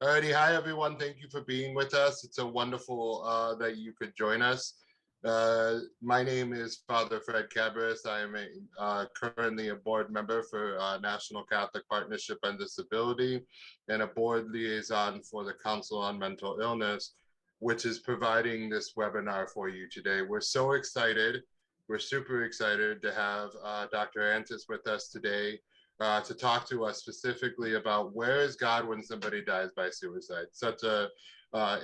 Alrighty, hi everyone. Thank you for being with us. It's a wonderful that you could join us. My name is Father Fred Cabras. I am currently a board member for National Catholic Partnership on Disability and a board liaison for the Council on Mental Illness, which is providing this webinar for you today. We're so excited. We're super excited to have Dr. Antis with us today to talk to us specifically about where is God when somebody dies by suicide. Such a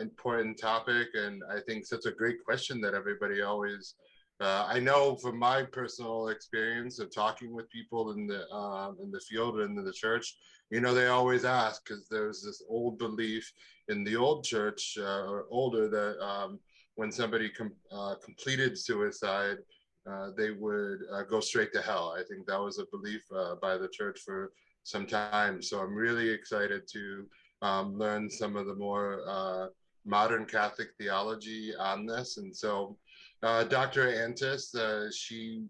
important topic, and I think such a great question that everybody always. I know from my personal experience of talking with people in the field and in the church, you know, they always ask because there's this old belief in the old church or older that when somebody completed suicide, they would go straight to hell. I think that was a belief by the church for some time. So I'm really excited to learn some of the more modern Catholic theology on this. And so Dr. Antis, she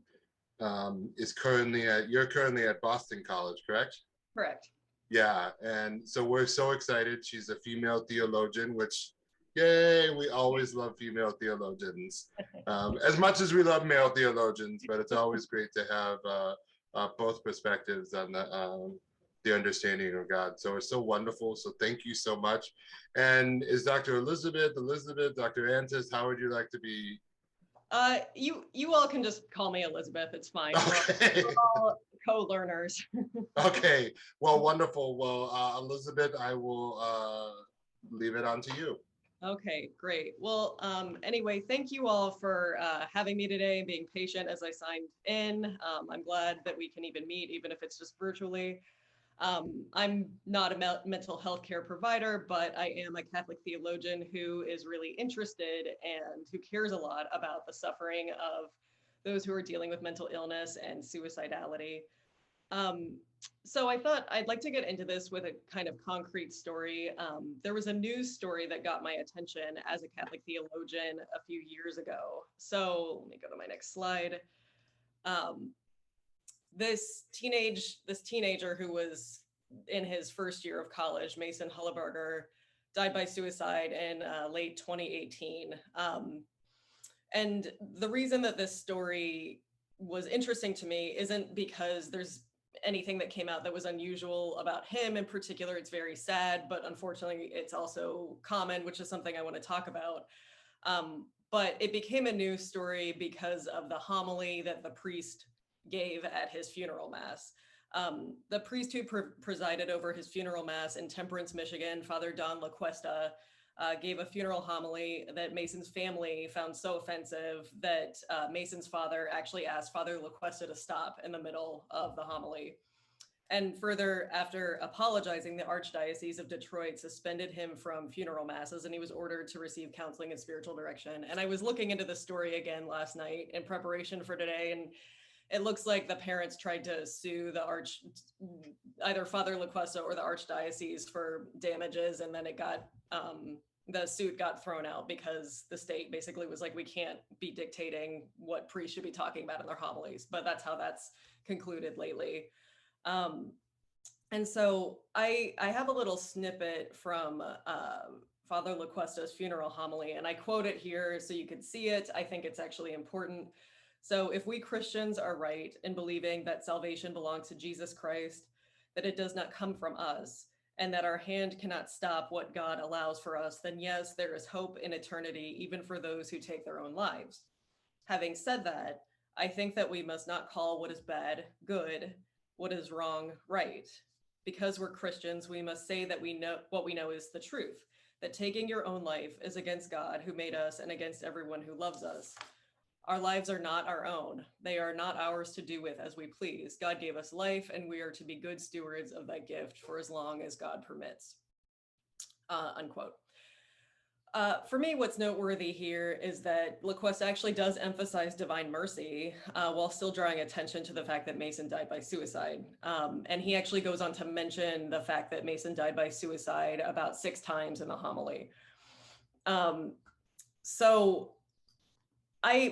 you're currently at Boston College, correct? Correct. Yeah, and so we're so excited. She's a female theologian, which yay, we always love female theologians. As much as we love male theologians, but it's always great to have both perspectives on the understanding of God. So it's so wonderful. So thank you so much. And is Dr. Elizabeth, Dr. Antis, how would you like to be? You all can just call me Elizabeth. It's fine. Okay. We're all co-learners. Okay. Well, wonderful. Well, Elizabeth, I will leave it on to you. Okay, great. Well, anyway, thank you all for having me today and being patient as I signed in. I'm glad that we can even meet, even if it's just virtually. I'm not a mental health care provider, but I am a Catholic theologian who is really interested and who cares a lot about the suffering of those who are dealing with mental illness and suicidality. So I thought I'd like to get into this with a kind of concrete story. There was a news story that got my attention as a Catholic theologian a few years ago. So let me go to my next slide. This teenager who was in his first year of college, Mason Hulleberger, died by suicide in late 2018. And the reason that this story was interesting to me isn't because there's anything that came out that was unusual about him in particular. It's very sad, but unfortunately it's also common, which is something I want to talk about. But it became a news story because of the homily that the priest gave at his funeral mass. The priest who presided over his funeral mass in Temperance, Michigan, Father Don LaQuesta, gave a funeral homily that Mason's family found so offensive that Mason's father actually asked Father LaQuesta to stop in the middle of the homily. And further, after apologizing, the Archdiocese of Detroit suspended him from funeral masses and he was ordered to receive counseling and spiritual direction. And I was looking into the story again last night in preparation for today, and it looks like the parents tried to sue either Father LaQuesta or the Archdiocese for damages, and then the suit got thrown out because the state basically was like, we can't be dictating what priests should be talking about in their homilies. But that's how that's concluded lately. And so I have a little snippet from Father LaQuesta's funeral homily, and I quote it here so you can see it. I think it's actually important. So if we Christians are right in believing that salvation belongs to Jesus Christ, that it does not come from us, and that our hand cannot stop what God allows for us, then yes, there is hope in eternity, even for those who take their own lives. Having said that, I think that we must not call what is bad good, what is wrong right. Because we're Christians, we must say that we know what we know is the truth, that taking your own life is against God who made us and against everyone who loves us. Our lives are not our own. They are not ours to do with as we please. God gave us life, and we are to be good stewards of that gift for as long as God permits. Unquote. For me, what's noteworthy here is that LaQuesta actually does emphasize divine mercy while still drawing attention to the fact that Mason died by suicide. And he actually goes on to mention the fact that Mason died by suicide about 6 times in the homily. So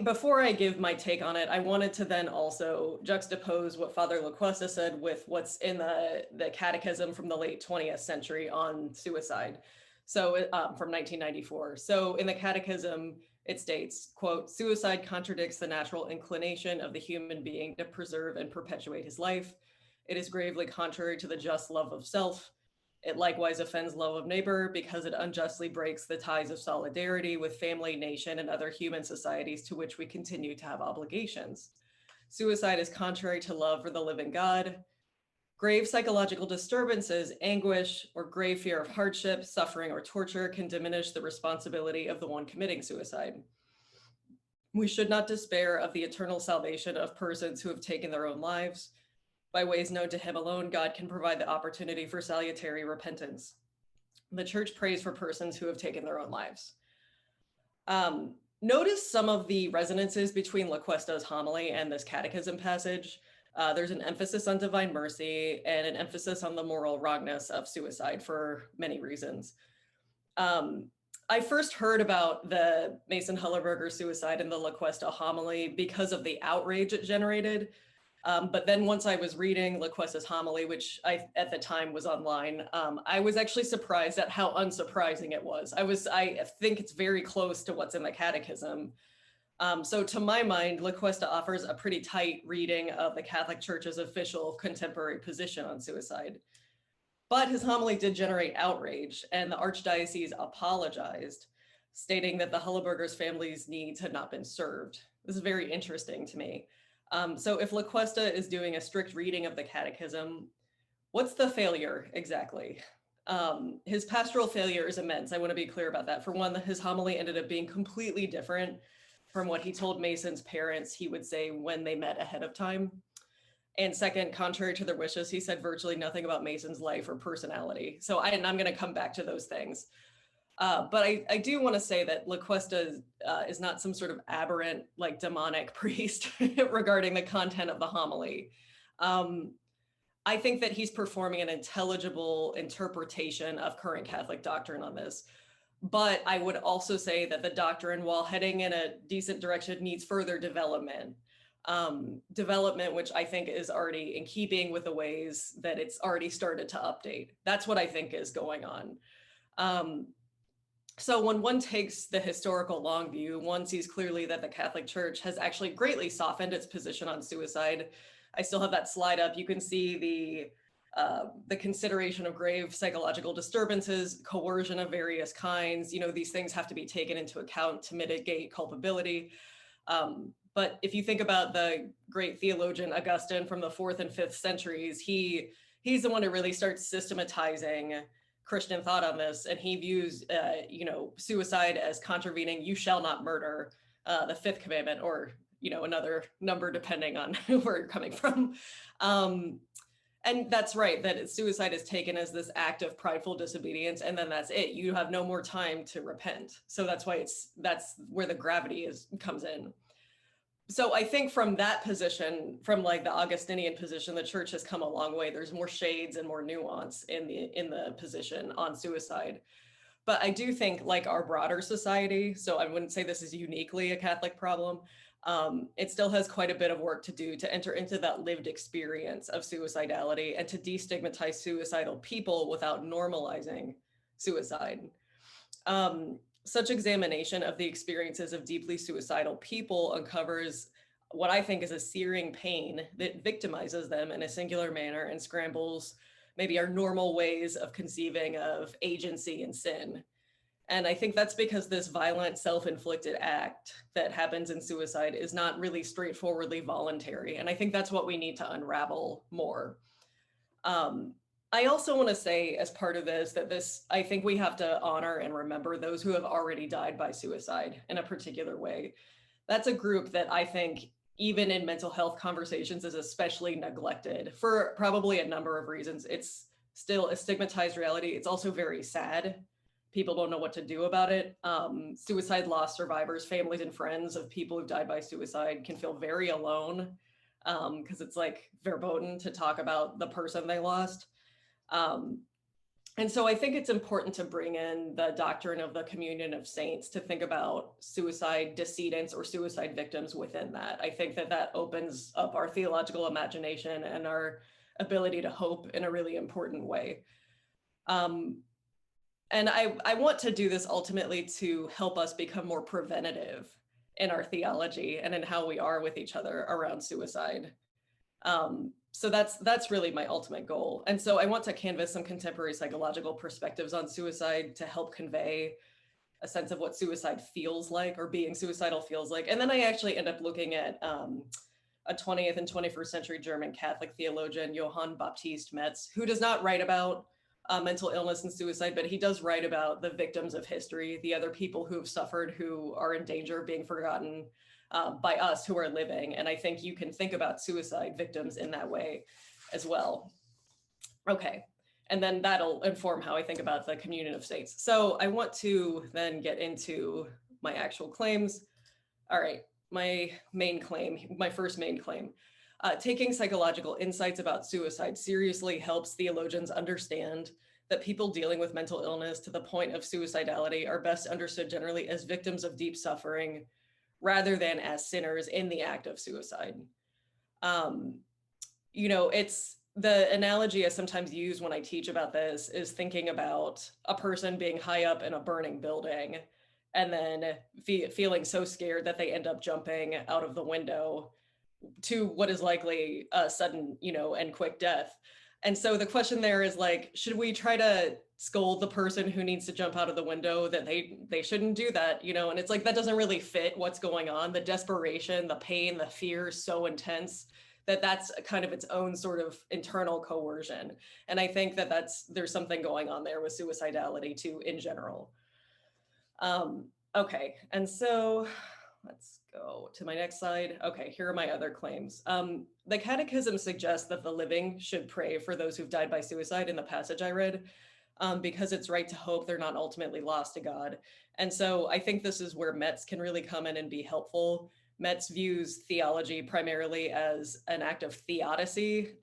Before I give my take on it, I wanted to then also juxtapose what Father Locuesta said with what's in the catechism from the late 20th century on suicide. So from 1994. So in the catechism, it states, quote, suicide contradicts the natural inclination of the human being to preserve and perpetuate his life. It is gravely contrary to the just love of self. It likewise offends love of neighbor because it unjustly breaks the ties of solidarity with family, nation, and other human societies to which we continue to have obligations. Suicide is contrary to love for the living God. Grave psychological disturbances, anguish, or grave fear of hardship, suffering, or torture can diminish the responsibility of the one committing suicide. We should not despair of the eternal salvation of persons who have taken their own lives. By ways known to him alone, God can provide the opportunity for salutary repentance. The church prays for persons who have taken their own lives. Notice some of the resonances between Locuesta's homily and this catechism passage. There's an emphasis on divine mercy and an emphasis on the moral wrongness of suicide for many reasons. I first heard about the Mason Hulleberger suicide in the Locuesta homily because of the outrage it generated. But then once I was reading Locuesta's homily, which I at the time was online, I was actually surprised at how unsurprising it was. I think it's very close to what's in the catechism. So to my mind, Locuesta offers a pretty tight reading of the Catholic Church's official contemporary position on suicide. But his homily did generate outrage, and the Archdiocese apologized, stating that the Hulleberger's family's needs had not been served. This is very interesting to me. So if Locuesta is doing a strict reading of the catechism, what's the failure exactly? His pastoral failure is immense. I want to be clear about that. For one, his homily ended up being completely different from what he told Mason's parents he would say when they met ahead of time. And second, contrary to their wishes, he said virtually nothing about Mason's life or personality. So I'm going to come back to those things. But I do want to say that Locuesta is not some sort of aberrant, like demonic priest regarding the content of the homily. I think that he's performing an intelligible interpretation of current Catholic doctrine on this. But I would also say that the doctrine, while heading in a decent direction, needs further development. Development, which I think is already in keeping with the ways that it's already started to update. That's what I think is going on. So when one takes the historical long view, one sees clearly that the Catholic Church has actually greatly softened its position on suicide. I still have that slide up. You can see the consideration of grave psychological disturbances, coercion of various kinds. You know, these things have to be taken into account to mitigate culpability. But if you think about the great theologian Augustine from the 4th and 5th centuries, he's the one who really starts systematizing Christian thought on this, and he views, suicide as contravening "you shall not murder," the 5th commandment, or another number depending on where you're coming from. And that's right, that suicide is taken as this act of prideful disobedience, and then that's it. You have no more time to repent. So that's where the gravity comes in. So I think from that position, from like the Augustinian position, the church has come a long way. There's more shades and more nuance in the position on suicide. But I do think, like our broader society, so I wouldn't say this is uniquely a Catholic problem, it still has quite a bit of work to do to enter into that lived experience of suicidality and to destigmatize suicidal people without normalizing suicide. Such examination of the experiences of deeply suicidal people uncovers what I think is a searing pain that victimizes them in a singular manner and scrambles maybe our normal ways of conceiving of agency and sin. And I think that's because this violent self-inflicted act that happens in suicide is not really straightforwardly voluntary. And I think that's what we need to unravel more. I also want to say, as part of this, that I think we have to honor and remember those who have already died by suicide in a particular way. That's a group that I think, even in mental health conversations, is especially neglected for probably a number of reasons. It's still a stigmatized reality. It's also very sad. People don't know what to do about it. Suicide loss survivors, families and friends of people who've died by suicide can feel very alone because it's like verboten to talk about the person they lost. And so I think it's important to bring in the doctrine of the communion of saints to think about suicide decedents or suicide victims within that. I think that that opens up our theological imagination and our ability to hope in a really important way. And I want to do this ultimately to help us become more preventative in our theology and in how we are with each other around suicide. So that's really my ultimate goal. And so I want to canvas some contemporary psychological perspectives on suicide to help convey a sense of what suicide feels like, or being suicidal feels like. And then I actually end up looking at a 20th and 21st century German Catholic theologian, Johann Baptist Metz, who does not write about mental illness and suicide, but he does write about the victims of history, the other people who have suffered, who are in danger of being forgotten by us who are living. And I think you can think about suicide victims in that way as well. Okay, and then that'll inform how I think about the communion of saints. So I want to then get into my actual claims. All right, my main claim, my first main claim. Taking psychological insights about suicide seriously helps theologians understand that people dealing with mental illness to the point of suicidality are best understood generally as victims of deep suffering rather than as sinners in the act of suicide. It's the analogy I sometimes use when I teach about this is thinking about a person being high up in a burning building and then feeling so scared that they end up jumping out of the window to what is likely a sudden, and quick death. And so the question there is like, should we try to scold the person who needs to jump out of the window that they shouldn't do that, and it's like, that doesn't really fit what's going on. The desperation, the pain, the fear is so intense that that's kind of its own sort of internal coercion. And I think that there's something going on there with suicidality too, in general. Okay, and so let's go to my next slide. Okay, here are my other claims. The Catechism suggests that the living should pray for those who've died by suicide in the passage I read, because it's right to hope they're not ultimately lost to God. And so I think this is where Metz can really come in and be helpful. Metz views theology primarily as an act of theodicy,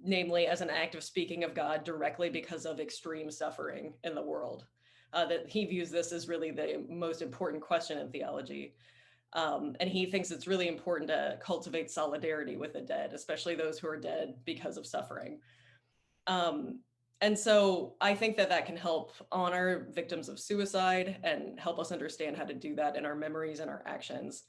namely as an act of speaking of God directly because of extreme suffering in the world. That he views this as really the most important question in theology. And he thinks it's really important to cultivate solidarity with the dead, especially those who are dead because of suffering. And so I think that can help honor victims of suicide and help us understand how to do that in our memories and our actions.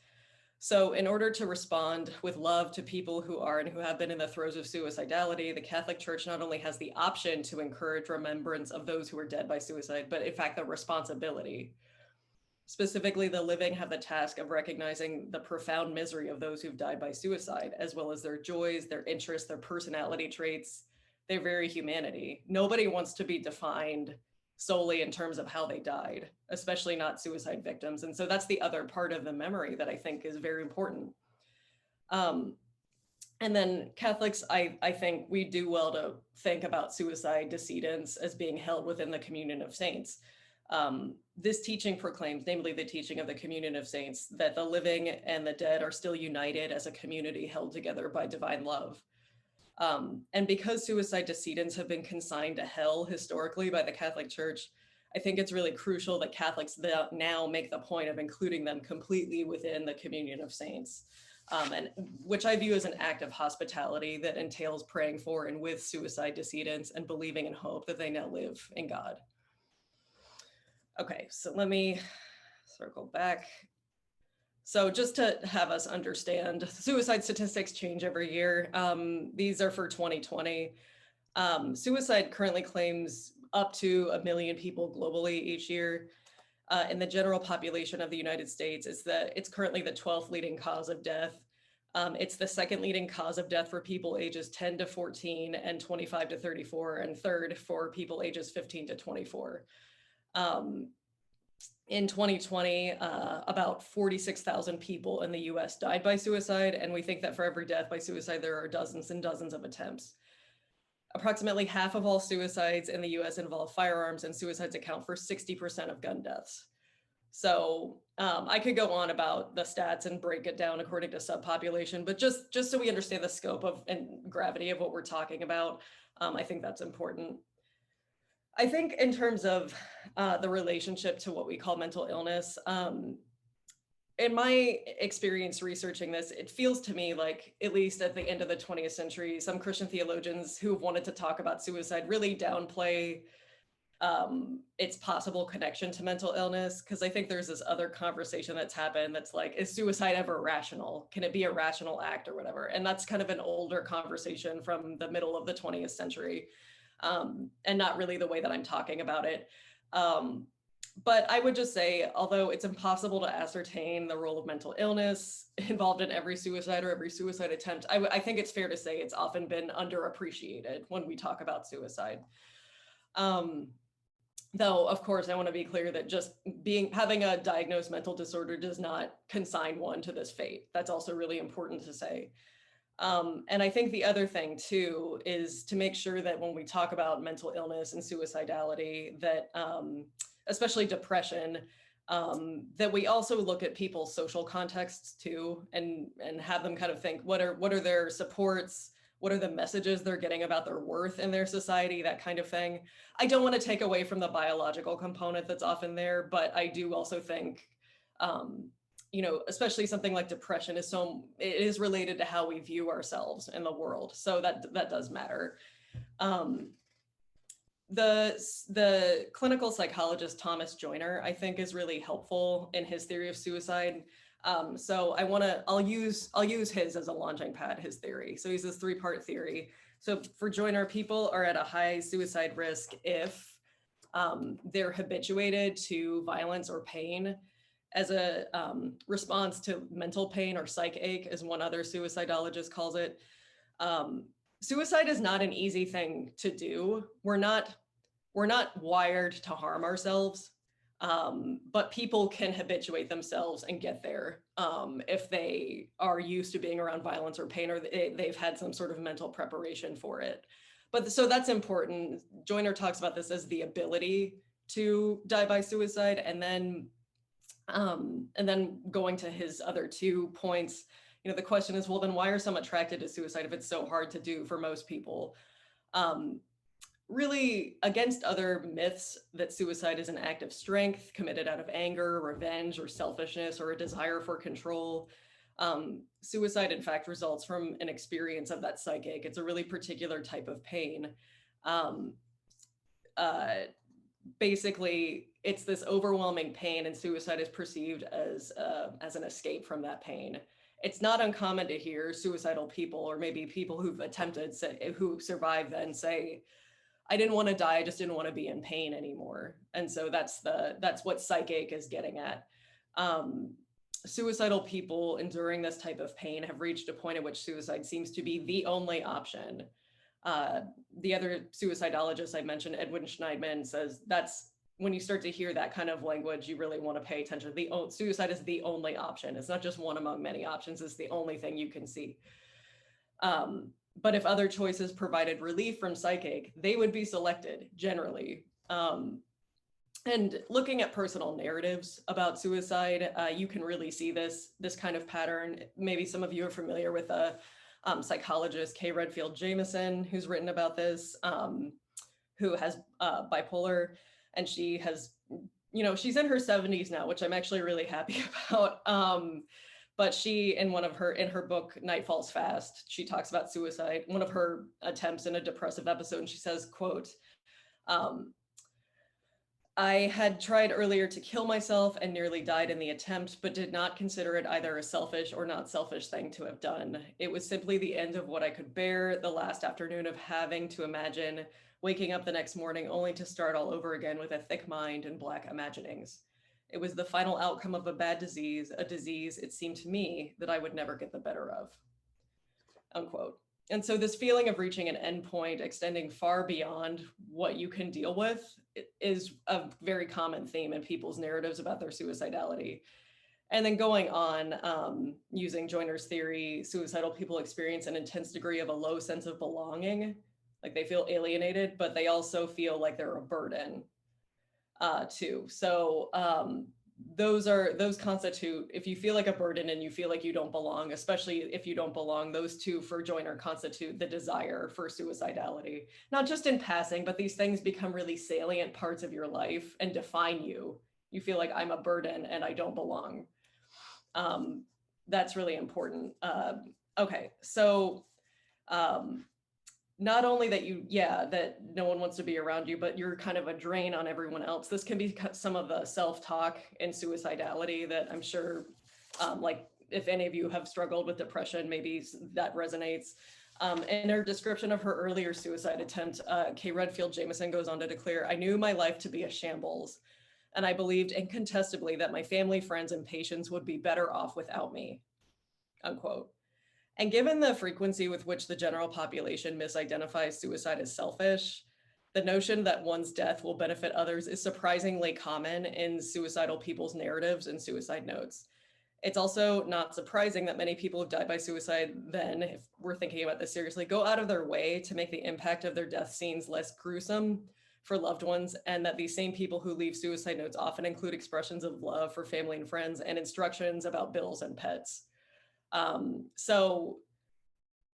So in order to respond with love to people who are and who have been in the throes of suicidality, the Catholic Church not only has the option to encourage remembrance of those who are dead by suicide, but in fact, the responsibility. Specifically, the living have the task of recognizing the profound misery of those who've died by suicide, as well as their joys, their interests, their personality traits, their very humanity. Nobody wants to be defined solely in terms of how they died, especially not suicide victims. And so that's the other part of the memory that I think is very important. And then Catholics, I think we do well to think about suicide decedents as being held within the communion of saints. This teaching proclaims, namely the teaching of the communion of saints, that the living and the dead are still united as a community held together by divine love. And because suicide decedents have been consigned to hell historically by the Catholic Church, I think it's really crucial that Catholics now make the point of including them completely within the communion of saints, and which I view as an act of hospitality that entails praying for and with suicide decedents and believing in hope that they now live in God. Okay, so let me circle back. So just to have us understand, suicide statistics change every year. These are for 2020. Suicide currently claims up to 1 million people globally each year. In the general population of the United States, it's currently the 12th leading cause of death. It's the second leading cause of death for people ages 10 to 14 and 25 to 34, and third for people ages 15 to 24. In 2020, about 46,000 people in the US died by suicide, and we think that for every death by suicide, there are dozens and dozens of attempts. Approximately half of all suicides in the US involve firearms, and suicides account for 60% of gun deaths. So I could go on about the stats and break it down according to subpopulation, but just so we understand the scope of and gravity of what we're talking about, I think that's important. I think in terms of the relationship to what we call mental illness, in my experience researching this, it feels to me like, at least at the end of the 20th century, some Christian theologians who have wanted to talk about suicide really downplay its possible connection to mental illness. Because I think there's this other conversation that's happened that's like, is suicide ever rational? Can it be a rational act or whatever? And that's kind of an older conversation from the middle of the 20th century, and not really the way that I'm talking about it. But I would just say, although it's impossible to ascertain the role of mental illness involved in every suicide or every suicide attempt, I think it's fair to say it's often been underappreciated when we talk about suicide. Though, of course, I want to be clear that just having a diagnosed mental disorder does not consign one to this fate. That's also really important to say. And I think the other thing too is to make sure that when we talk about mental illness and suicidality, that especially depression, that we also look at people's social contexts too, and have them kind of think, what are their supports? What are the messages they're getting about their worth in their society, that kind of thing. I don't want to take away from the biological component that's often there, but I do also think, especially something like depression it is related to how we view ourselves in the world. So that does matter. The clinical psychologist Thomas Joyner, I think, is really helpful in his theory of suicide. So I'll use his as a launching pad, his theory. So he's this 3-part theory. So for Joyner, people are at a high suicide risk if they're habituated to violence or pain as a response to mental pain, or psych ache, as one other suicidologist calls it. Suicide is not an easy thing to do. We're not wired to harm ourselves. But people can habituate themselves and get there if they are used to being around violence or pain, or they've had some sort of mental preparation for it. But so that's important. Joyner talks about this as the ability to die by suicide, and then going to his other 2 points, the question is, well, then why are some attracted to suicide if it's so hard to do for most people? Really, against other myths that suicide is an act of strength committed out of anger, revenge, or selfishness, or a desire for control, suicide, in fact, results from an experience of that psych ache. It's a really particular type of pain. Basically, it's this overwhelming pain, and suicide is perceived as an escape from that pain. It's not uncommon to hear suicidal people, or maybe people who've attempted, who survived then, say, I didn't want to die, I just didn't want to be in pain anymore. And so that's what psych ache is getting at. Suicidal people enduring this type of pain have reached a point at which suicide seems to be the only option. The other suicidologist I mentioned, Edwin Schneidman, says that's when you start to hear that kind of language, you really want to pay attention. Suicide is the only option. It's not just one among many options. It's the only thing you can see. But if other choices provided relief from psych ache, they would be selected generally. And looking at personal narratives about suicide, you can really see this kind of pattern. Maybe some of you are familiar with a psychologist, Kay Redfield Jamison, who's written about this, who has bipolar, and she has, she's in her 70s now, which I'm actually really happy about. But she, in her book, Night Falls Fast, she talks about suicide, one of her attempts in a depressive episode, and she says, quote, I had tried earlier to kill myself and nearly died in the attempt, but did not consider it either a selfish or not selfish thing to have done. It was simply the end of what I could bear, the last afternoon of having to imagine waking up the next morning only to start all over again with a thick mind and black imaginings. It was the final outcome of a bad disease, a disease it seemed to me that I would never get the better of, unquote. And so this feeling of reaching an endpoint, extending far beyond what you can deal with, is a very common theme in people's narratives about their suicidality. And then going on, using Joyner's theory, suicidal people experience an intense degree of a low sense of belonging, like they feel alienated, but they also feel like they're a burden too. So those constitute, if you feel like a burden and you feel like you don't belong, especially if you don't belong, those two for Joyner constitute the desire for suicidality. Not just in passing, but these things become really salient parts of your life and define you. You feel like I'm a burden and I don't belong. That's really important. Okay, so not only that that no one wants to be around you, but you're kind of a drain on everyone else. This can be some of the self-talk and suicidality that I'm sure, like if any of you have struggled with depression, maybe that resonates. In her description of her earlier suicide attempt, Kay Redfield Jamison goes on to declare, "I knew my life to be a shambles, and I believed incontestably that my family, friends, and patients would be better off without me," unquote. And given the frequency with which the general population misidentifies suicide as selfish, the notion that one's death will benefit others is surprisingly common in suicidal people's narratives and suicide notes. It's also not surprising that many people who died by suicide then, if we're thinking about this seriously, go out of their way to make the impact of their death scenes less gruesome for loved ones, and that these same people who leave suicide notes often include expressions of love for family and friends and instructions about bills and pets. So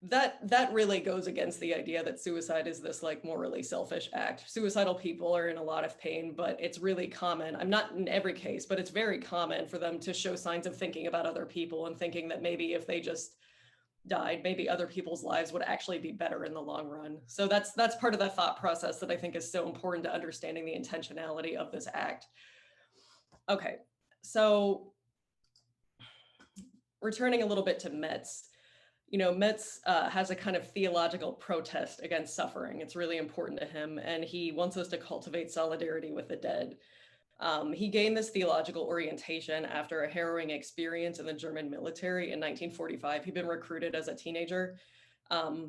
that really goes against the idea that suicide is this like morally selfish act. Suicidal people are in a lot of pain, but it's really common. I'm not in every case, but it's very common for them to show signs of thinking about other people and thinking that maybe if they just died, maybe other people's lives would actually be better in the long run. So that's part of the thought process that I think is so important to understanding the intentionality of this act. Okay, so returning a little bit to Metz, Metz has a kind of theological protest against suffering. It's really important to him, and he wants us to cultivate solidarity with the dead. He gained this theological orientation after a harrowing experience in the German military in 1945. He'd been recruited as a teenager.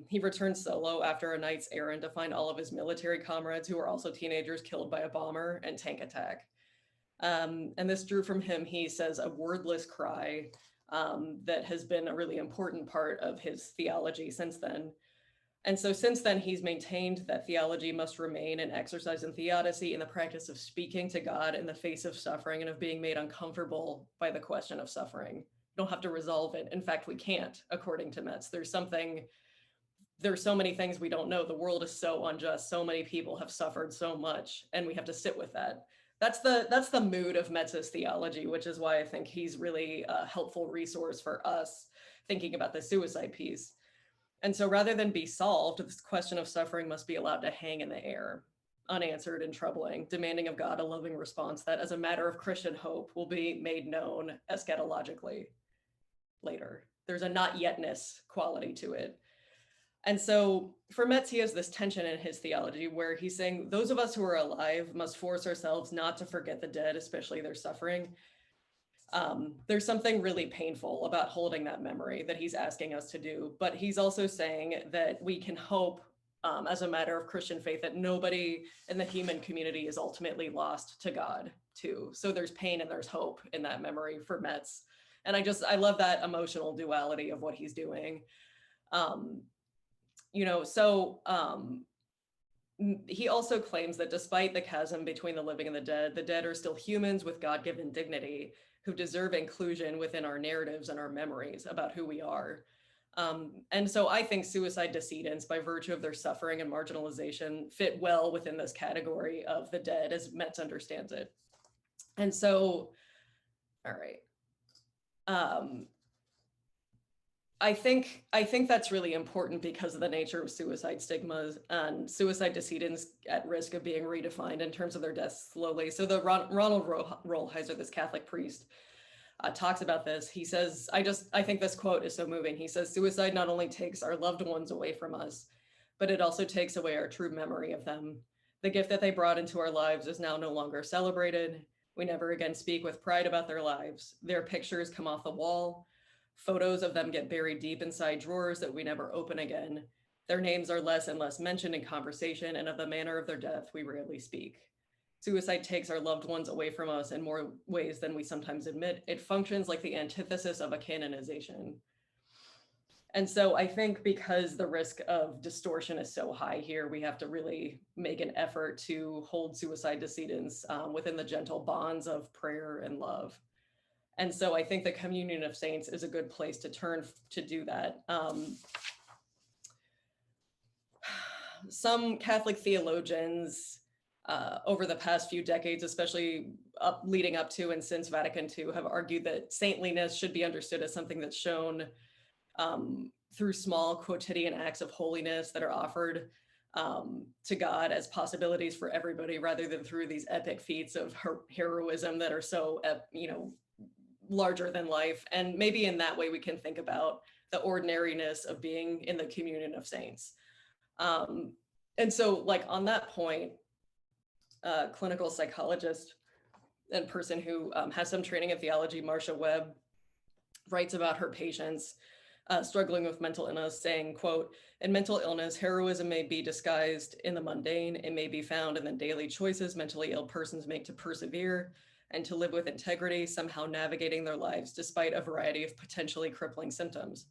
He returned solo after a night's errand to find all of his military comrades, who were also teenagers, killed by a bomber and tank attack. And this drew from him, he says, a wordless cry that has been a really important part of his theology since then. And so since then, he's maintained that theology must remain an exercise in theodicy, in the practice of speaking to God in the face of suffering and of being made uncomfortable by the question of suffering. You don't have to resolve it. In fact, we can't, according to Metz. There's so many things we don't know. The world is so unjust. So many people have suffered so much, and we have to sit with that. That's the mood of Metz's theology, which is why I think he's really a helpful resource for us thinking about the suicide piece. And so rather than be solved, this question of suffering must be allowed to hang in the air, unanswered and troubling, demanding of God a loving response that, as a matter of Christian hope, will be made known eschatologically later. There's a not yetness quality to it. And so for Metz, he has this tension in his theology where he's saying those of us who are alive must force ourselves not to forget the dead, especially their suffering. There's something really painful about holding that memory that he's asking us to do. But he's also saying that we can hope, as a matter of Christian faith, that nobody in the human community is ultimately lost to God too. So there's pain and there's hope in that memory for Metz. And I love that emotional duality of what he's doing. He also claims that despite the chasm between the living and the dead are still humans with God-given dignity who deserve inclusion within our narratives and our memories about who we are. And so I think suicide decedents, by virtue of their suffering and marginalization, fit well within this category of the dead as Metz understands it. And so, all right. I think that's really important because of the nature of suicide stigmas and suicide decedents at risk of being redefined in terms of their deaths slowly. So the Ronald Rolheiser, this Catholic priest, talks about this. He says, I think this quote is so moving. He says, suicide not only takes our loved ones away from us, but it also takes away our true memory of them. The gift that they brought into our lives is now no longer celebrated. We never again speak with pride about their lives. Their pictures come off the wall. Photos of them get buried deep inside drawers that we never open again. Their names are less and less mentioned in conversation, and of the manner of their death, we rarely speak. Suicide takes our loved ones away from us in more ways than we sometimes admit. It functions like the antithesis of a canonization. And so I think because the risk of distortion is so high here, we have to really make an effort to hold suicide decedents within the gentle bonds of prayer and love. And so I think the Communion of Saints is a good place to turn to do that. Some Catholic theologians over the past few decades, especially leading up to and since Vatican II, have argued that saintliness should be understood as something that's shown through small quotidian acts of holiness that are offered to God as possibilities for everybody, rather than through these epic feats of heroism that are so, larger than life. And maybe in that way, we can think about the ordinariness of being in the communion of saints. And so, like, on that point, clinical psychologist and person who has some training in theology, Marcia Webb, writes about her patients struggling with mental illness, saying, quote, "In mental illness, heroism may be disguised in the mundane. It may be found in the daily choices mentally ill persons make to persevere and to live with integrity, somehow navigating their lives despite a variety of potentially crippling symptoms.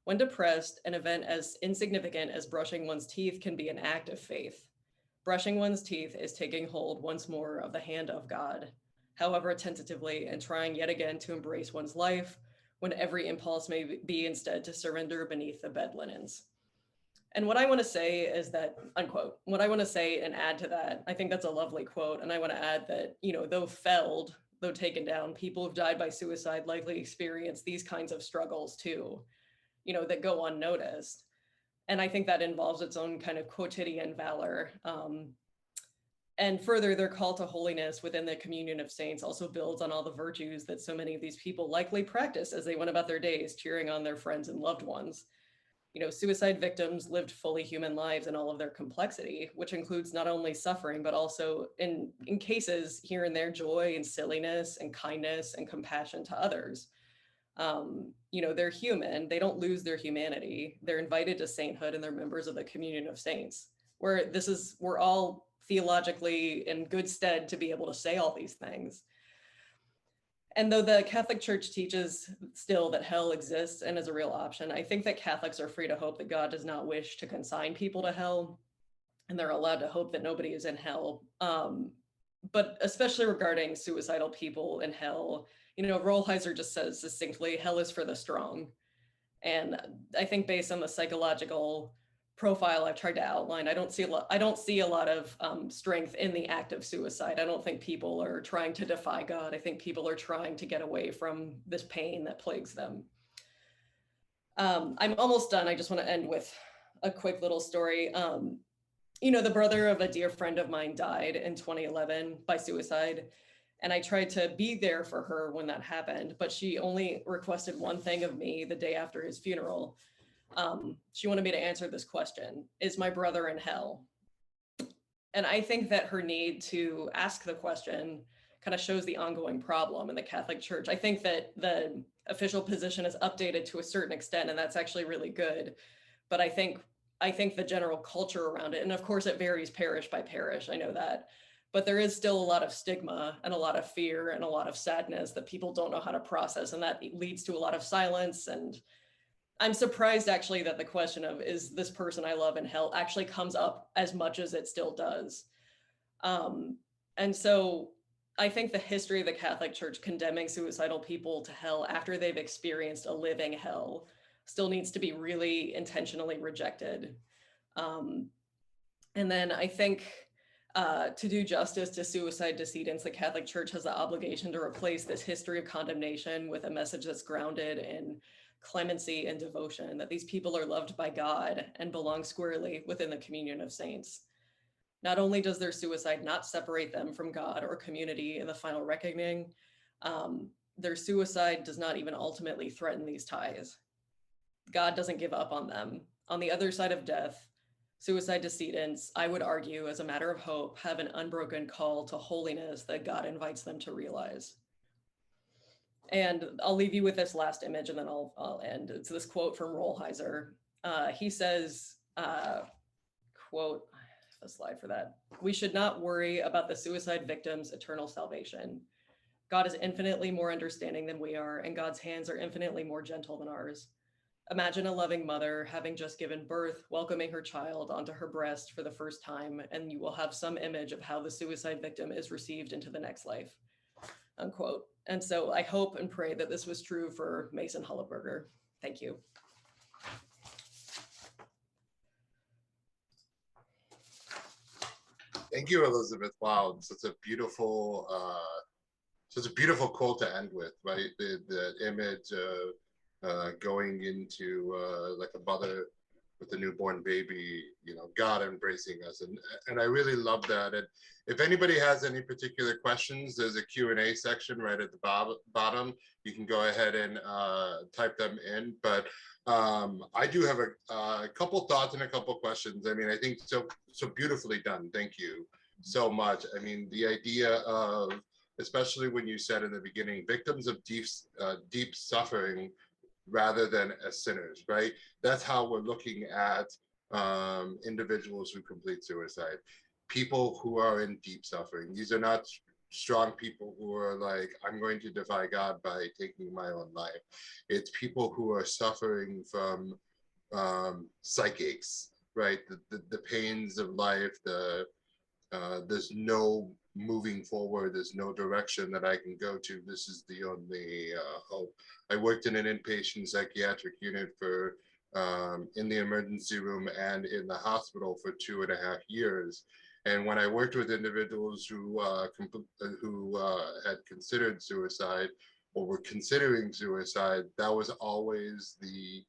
When depressed, an event as insignificant as brushing one's teeth can be an act of faith. Brushing one's teeth is taking hold once more of the hand of God, however tentatively, and trying yet again to embrace one's life, when every impulse may be instead to surrender beneath the bed linens." And what I want to say is that, unquote, what I want to say and add to that, I think that's a lovely quote. And I want to add that, though felled, though taken down, people who've died by suicide likely experience these kinds of struggles too, that go unnoticed. And I think that involves its own kind of quotidian valor. And further, their call to holiness within the communion of saints also builds on all the virtues that so many of these people likely practice as they went about their days, cheering on their friends and loved ones. Suicide victims lived fully human lives in all of their complexity, which includes not only suffering, but also in cases here and there, joy and silliness and kindness and compassion to others. They're human. They don't lose their humanity. They're invited to sainthood and they're members of the communion of saints, where we're all theologically in good stead to be able to say all these things. And though the Catholic Church teaches still that hell exists and is a real option, I think that Catholics are free to hope that God does not wish to consign people to hell, and they're allowed to hope that nobody is in hell. But especially regarding suicidal people in hell, Rolheiser just says succinctly, hell is for the strong. And I think based on the psychological profile I've tried to outline, I don't see a lot of strength in the act of suicide. I don't think people are trying to defy God. I think people are trying to get away from this pain that plagues them. I'm almost done. I just want to end with a quick little story. The brother of a dear friend of mine died in 2011 by suicide. And I tried to be there for her when that happened, but she only requested one thing of me the day after his funeral. She wanted me to answer this question: is my brother in hell? And I think that her need to ask the question kind of shows the ongoing problem in the Catholic Church. I think that the official position is updated to a certain extent, and that's actually really good. But I think the general culture around it, and of course it varies parish by parish, I know that, but there is still a lot of stigma and a lot of fear and a lot of sadness that people don't know how to process, and that leads to a lot of silence. And I'm surprised actually that the question of, is this person I love in hell, actually comes up as much as it still does. And so I think the history of the Catholic Church condemning suicidal people to hell after they've experienced a living hell still needs to be really intentionally rejected. And then I think to do justice to suicide decedents, the Catholic Church has the obligation to replace this history of condemnation with a message that's grounded in clemency and devotion, that these people are loved by God and belong squarely within the communion of saints. Not only does their suicide not separate them from God or community in the final reckoning, their suicide does not even ultimately threaten these ties. God doesn't give up on them. On the other side of death, suicide decedents, I would argue, as a matter of hope, have an unbroken call to holiness that God invites them to realize. And I'll leave you with this last image and then I'll end. It's this quote from Rolheiser. He says, quote, I have a slide for that: "We should not worry about the suicide victim's eternal salvation. God is infinitely more understanding than we are, and God's hands are infinitely more gentle than ours. Imagine a loving mother having just given birth, welcoming her child onto her breast for the first time, and you will have some image of how the suicide victim is received into the next life, unquote. And so I hope and pray that this was true for Mason Hulleberger. Thank you. Thank you, Elizabeth. Wow, such a beautiful quote to end with, right? The image of going into like a mother with a newborn baby, you know, God embracing us, and I really love that. And if anybody has any particular questions, there's a Q&A section right at the bottom. You can go ahead and type them in. But I do have a couple thoughts and a couple questions. I mean, I think so beautifully done. Thank you so much. I mean, the idea of, especially when you said in the beginning, victims of deep suffering rather than as sinners, right? That's how we're looking at individuals who complete suicide. People who are in deep suffering. These are not strong people who are like, I'm going to defy God by taking my own life. It's people who are suffering from psych aches, right? The pains of life, there's no moving forward, there's no direction that I can go to. This is the only hope. I worked in an inpatient psychiatric unit for in the emergency room and in the hospital for 2.5 years. And when I worked with individuals who had considered suicide or were considering suicide, that was always the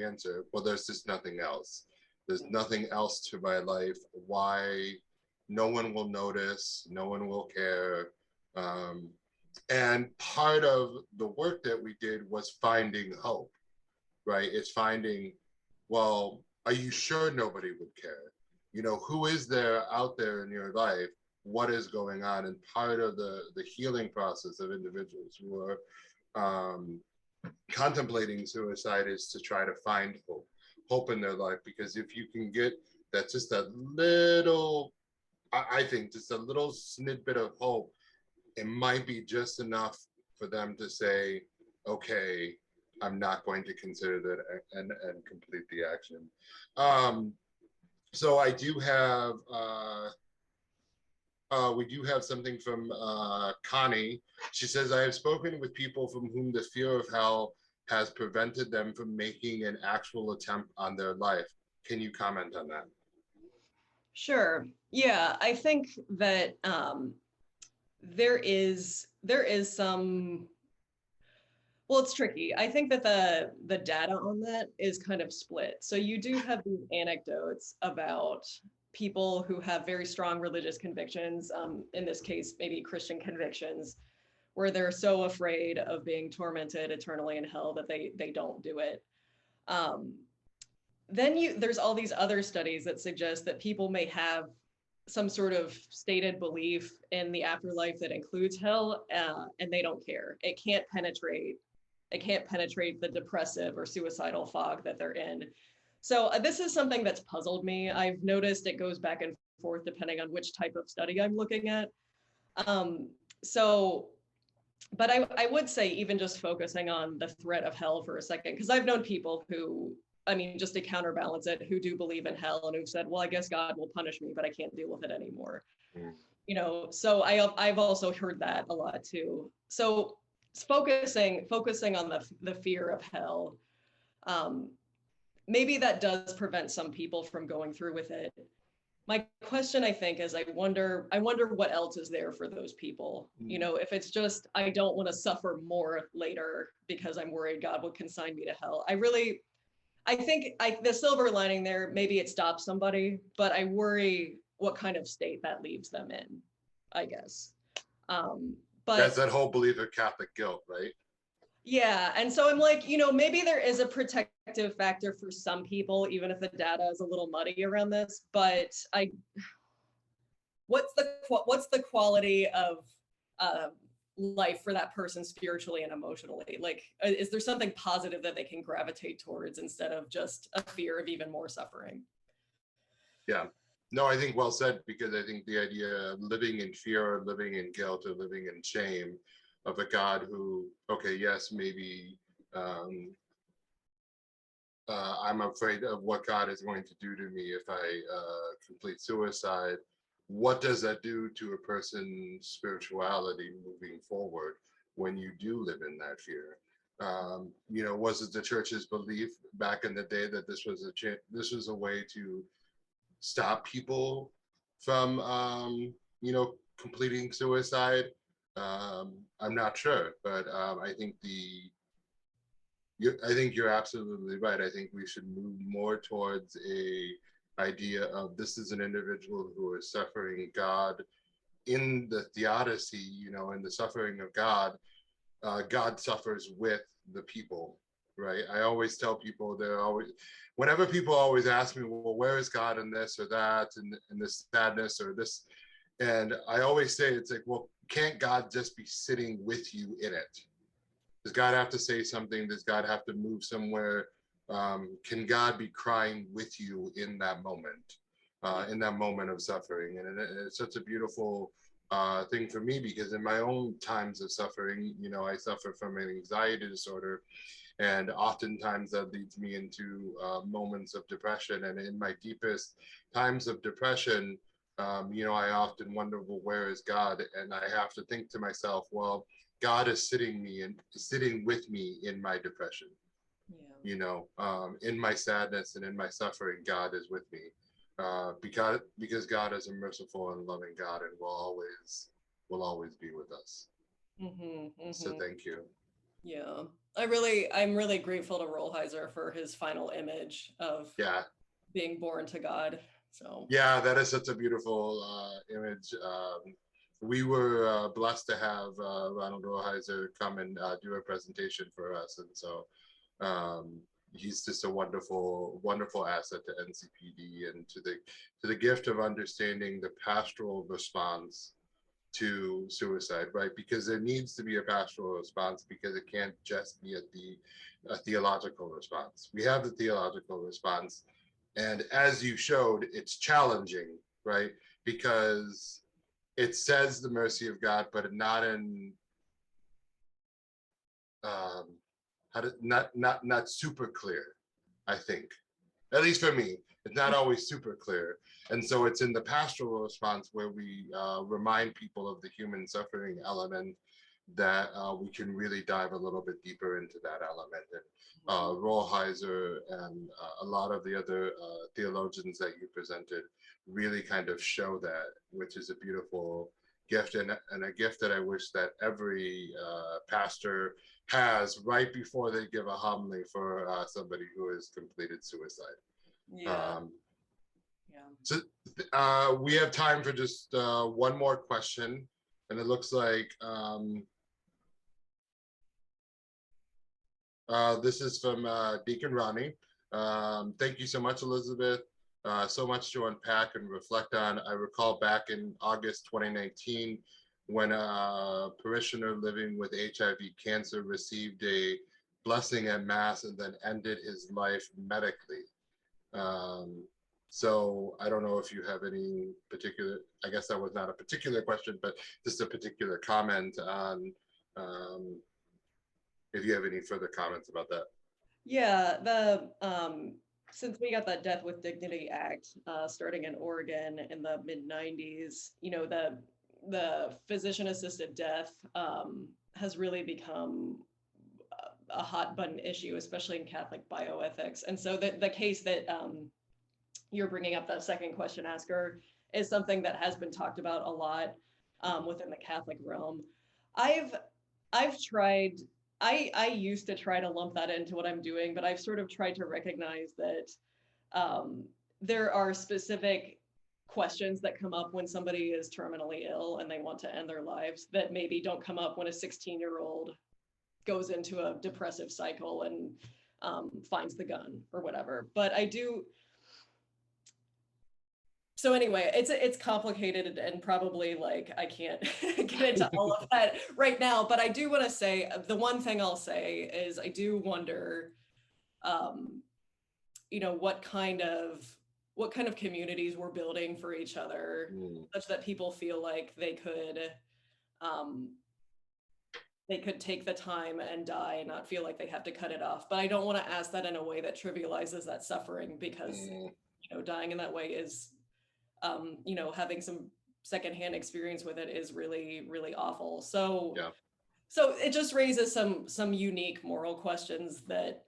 answer. Well, there's just nothing else. There's nothing else to my life. Why? No one will notice. No one will care. And part of the work that we did was finding hope, right? It's finding, well, are you sure nobody would care? You know, who is there out there in your life? What is going on? And part of the healing process of individuals who are contemplating suicide is to try to find hope in their life. Because if you can get that, just that little, I think just a little snippet of hope, it might be just enough for them to say, okay, I'm not going to consider that and complete the action. So I do have, we do have something from Connie. She says, I have spoken with people from whom the fear of hell has prevented them from making an actual attempt on their life. Can you comment on that? Sure. Yeah, I think that there is some, well, it's tricky. I think that the data on that is kind of split. So you do have these anecdotes about people who have very strong religious convictions, in this case, maybe Christian convictions, where they're so afraid of being tormented eternally in hell that they don't do it. Then there's all these other studies that suggest that people may have some sort of stated belief in the afterlife that includes hell, and they don't care. It can't penetrate the depressive or suicidal fog that they're in. So this is something that's puzzled me. I've noticed it goes back and forth depending on which type of study I'm looking at. But I would say, even just focusing on the threat of hell for a second, because I've known people who, I mean, just to counterbalance it, who do believe in hell and who've said, well, I guess God will punish me, but I can't deal with it anymore. You know, so I've also heard that a lot too. So focusing on the fear of hell, maybe that does prevent some people from going through with it. My question, I think, is I wonder what else is there for those people. You know, if it's just, I don't want to suffer more later because I'm worried God will consign me to hell. I think the silver lining there, maybe it stops somebody, but I worry what kind of state that leaves them in, I guess. But that's that whole belief of Catholic guilt, right? Yeah, and so I'm like, you know, maybe there is a protective factor for some people, even if the data is a little muddy around this. But what's the quality of life for that person spiritually and emotionally? Like, is there something positive that they can gravitate towards instead of just a fear of even more suffering? Yeah, no, I think well said, because I think the idea of living in fear, living in guilt, or living in shame of a God who, okay, yes, maybe Um, I'm afraid of what God is going to do to me if I complete suicide. What does that do to a person's spirituality moving forward when you do live in that fear? Was it the church's belief back in the day that this was a way to stop people from, completing suicide? I'm not sure, but I think you're absolutely right. I think we should move more towards a idea of this is an individual who is suffering. God in the theodicy, in the suffering of God, God suffers with the people, right? I always tell people whenever people always ask me, well, where is God in this or that, and this sadness or this, and I always say it's like, well, can't God just be sitting with you in it? Does God have to say something? Does God have to move somewhere? Can God be crying with you in that moment of suffering? And it's such a beautiful thing for me, because in my own times of suffering, I suffer from an anxiety disorder, and oftentimes that leads me into moments of depression. And in my deepest times of depression, I often wonder, well, where is God? And I have to think to myself, well, God is sitting with me in my depression. In my sadness and in my suffering, God is with me, because God is a merciful and loving God, and will always be with us. So thank you. Yeah, I'm really grateful to Rollheiser for his final image of being born to God. So yeah, that is such a beautiful image. We were blessed to have Ronald Rollheiser come and do a presentation for us, and so he's just a wonderful, wonderful asset to NCPD and to the gift of understanding the pastoral response to suicide, right? Because there needs to be a pastoral response, because it can't just be a theological response. We have the theological response, and as you showed, it's challenging, right? Because it says the mercy of God, but not in not super clear. I think, at least for me, it's not always super clear, and so it's in the pastoral response where we remind people of the human suffering element, that we can really dive a little bit deeper into that element. And Rollheiser and a lot of the other theologians that you presented really kind of show that, which is a beautiful gift, and a gift that I wish that every pastor has right before they give a homily for somebody who has completed suicide. So we have time for just one more question, and it looks like this is from Deacon Ronnie. Thank you so much, Elizabeth. So much to unpack and reflect on. I recall back in August 2019, when a parishioner living with HIV cancer received a blessing at Mass and then ended his life medically. So I don't know if you have any particular, I guess that was not a particular question, but just a particular comment on if you have any further comments about that. Yeah, since we got that Death with Dignity Act starting in Oregon in the mid-90s, the physician-assisted death has really become a hot button issue, especially in Catholic bioethics. And so the case that you're bringing up, that second question asker, is something that has been talked about a lot within the Catholic realm. I've tried. I used to try to lump that into what I'm doing, but I've sort of tried to recognize that there are specific questions that come up when somebody is terminally ill and they want to end their lives that maybe don't come up when a 16-year-old goes into a depressive cycle and finds the gun or whatever. But I do. So anyway, it's complicated, and probably like I can't get into all of that right now, but I do want to say, the one thing I'll say is I do wonder, what kind of communities we're building for each other, such that people feel like they they could take the time and die and not feel like they have to cut it off. But I don't want to ask that in a way that trivializes that suffering, because dying in that way is, having some secondhand experience with it is really, really awful. So Yeah. So it just raises some unique moral questions that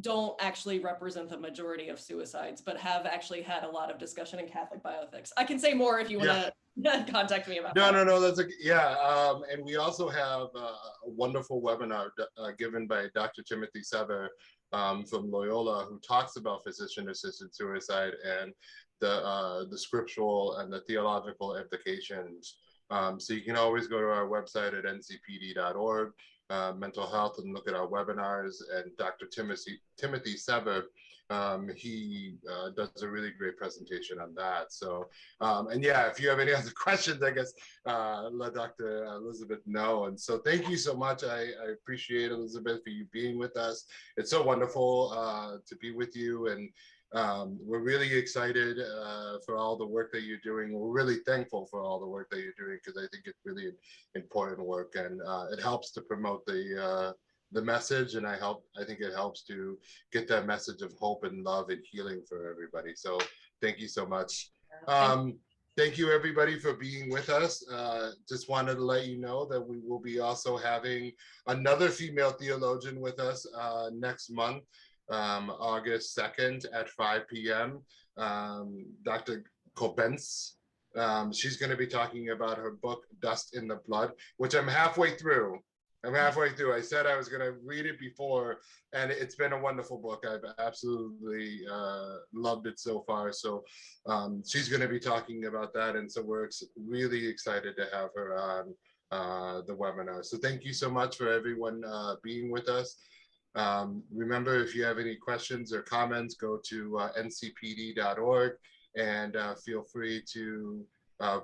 don't actually represent the majority of suicides, but have actually had a lot of discussion in Catholic bioethics. I can say more if you want to contact me about that. No, that's and we also have a wonderful webinar given by Dr. Timothy Sever from Loyola, who talks about physician-assisted suicide and the scriptural and the theological implications. So you can always go to our website at ncpd.org, mental health, and look at our webinars. And Dr. Timothy Sever, he does a really great presentation on that. So, and yeah, if you have any other questions, I guess let Dr. Elizabeth know. And so thank you so much. I appreciate, Elizabeth, for you being with us. It's so wonderful to be with you. And we're really excited for all the work that you're doing. We're really thankful for all the work that you're doing, because I think it's really important work, and it helps to promote the message, and I think it helps to get that message of hope and love and healing for everybody. So thank you so much. Thank you everybody for being with us. Just wanted to let you know that we will be also having another female theologian with us next month, August 2nd at 5 p.m. Dr. Kobens. She's going to be talking about her book, Dust in the Blood, which I'm halfway through. I said I was going to read it before, and it's been a wonderful book. I've absolutely loved it so far. So she's going to be talking about that. And so we're really excited to have her on the webinar. So thank you so much for everyone being with us. Remember, if you have any questions or comments, go to ncpd.org and feel free to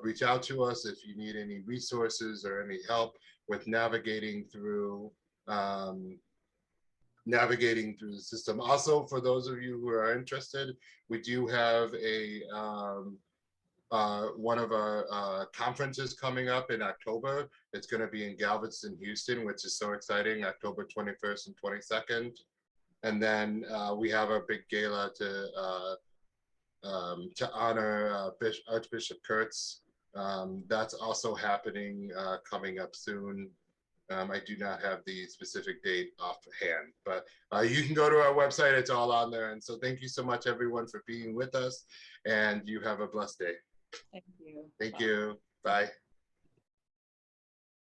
reach out to us if you need any resources or any help with navigating through the system. Also, for those of you who are interested, we do have one of our conferences coming up in October. It's going to be in Galveston, Houston, which is so exciting, October 21st and 22nd. And then we have a big gala to honor Archbishop Kurtz. That's also happening coming up soon. I do not have the specific date offhand, but you can go to our website. It's all on there. And so thank you so much, everyone, for being with us, and you have a blessed day. Thank you. Thank you. Bye.